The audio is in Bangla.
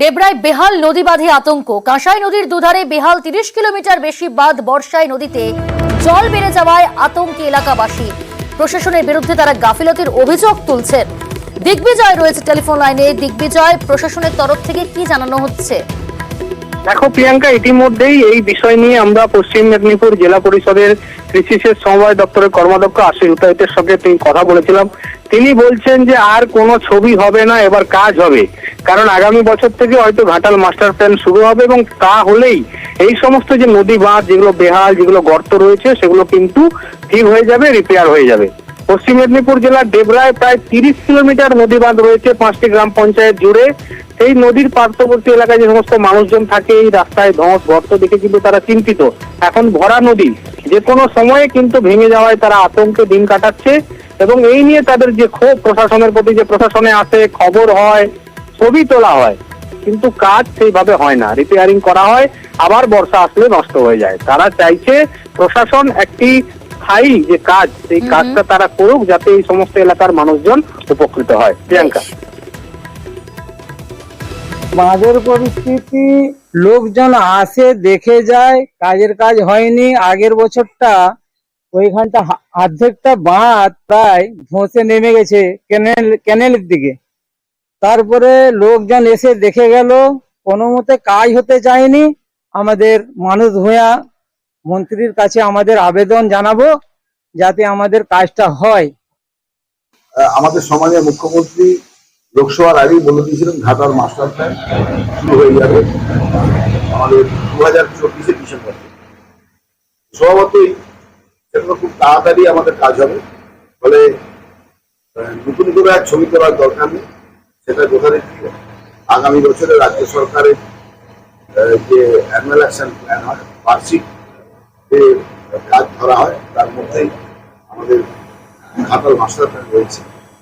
ডেবরায় বেহাল নদী বাঁধে আতঙ্ক। কাঁসাই নদীর দুধারে বেহাল 30 কিলোমিটার বেশি বাঁধ বর্ষায় নদীতে জল বেড়ে যাওয়ায় আতঙ্কে এলাকাবাসী। প্রশাসনের বিরুদ্ধে তারা গাফিলতির অভিযোগ তুলছেন। দিগ্বিজয় রয়েছে টেলিফোন লাইনে। দিগ্বিজয়, প্রশাসনের তরফ থেকে কি জানানো হচ্ছে? দেখো প্রিয়াঙ্কা, ইতিমধ্যেই এই বিষয় নিয়ে আমরা পশ্চিম মেদিনীপুর জেলা পরিষদের কৃষি সেচ সমবায় দপ্তরের কর্মাধ্যক্ষ আশিস উতাইতের সঙ্গে কথা বলেছিলাম। তিনি বলছেন যে আর কোনো ছবি হবে না, এবার কাজ হবে। কারণ আগামী বছর থেকে হয়তো ঘাটাল মাস্টার প্ল্যান শুরু হবে এবং তা হলেই এই সমস্ত যে নদী বাঁধ যেগুলো বেহাল, যেগুলো গর্ত রয়েছে, সেগুলো কিন্তু ঠিক হয়ে যাবে, রিপেয়ার হয়ে যাবে। পশ্চিম মেদিনীপুর জেলার ডেবরায় প্রায় 30 কিলোমিটার নদী বাঁধ রয়েছে 5টি গ্রাম পঞ্চায়েত জুড়ে। সেই নদীর পার্শ্ববর্তী এলাকায় যে সমস্ত মানুষজন থাকে, এই রাস্তায় ধস গর্ত দেখে কিন্তু তারা চিন্তিত। এখন ভরা নদী, যে কোনো সময়ে কিন্তু ভেঙে যাওয়ায় তারা আতঙ্কে দিন কাটাচ্ছে এবং এই নিয়ে তাদের যে ক্ষোভ প্রশাসনের প্রতি, যে প্রশাসনে আসে, খবর হয়, ছবি তোলা হয়, কিন্তু কাজ সেইভাবে হয় না। রিপেয়ারিং করা হয়, আবার বর্ষা আসলে নষ্ট হয়ে যায়। তারা চাইছে প্রশাসন একটি স্থায়ী যে কাজ, সেই কাজটা তারা করুক, যাতে এই সমস্ত এলাকার মানুষজন উপকৃত হয়। প্রিয়াঙ্কা, বাঁধের পরিস্থিতি, লোকজন আসে দেখে যায়, কাজের কাজ হয়নি। আগের বছরটা ওইখানটা অর্ধেকটা বাঁধ প্রায় ধসে নেমে গেছে ক্যানেলের দিকে। তারপরে লোকজন এসে দেখে গেল, কোনো মতে কাজ হতে চায়নি। আমাদের মানুষ ভূঁইয়া মন্ত্রীর কাছে আমাদের আবেদন জানাবো যাতে আমাদের কাজটা হয়। আমাদের সমাজের মুখ্যমন্ত্রী লোকসভার আগেই বলে দিয়েছিলেন ঘাটাল মাস্টার প্ল্যান শুরু হয়ে যাবে আমাদের 2024 ডিসেম্বর। স্বভাবতই সেটা খুব তাড়াতাড়ি আমাদের কাজ হবে, ফলে নতুন করে এক ছবি তোলার দরকার নেই। সেটা যথারীতি আগামী বছরে রাজ্য সরকারের যে অ্যানুয়াল অ্যাকশন প্ল্যান হয়, বার্ষিক যে কাজ ধরা হয়, তার মধ্যেই আমাদের ঘাটাল মাস্টার প্ল্যান রয়েছে।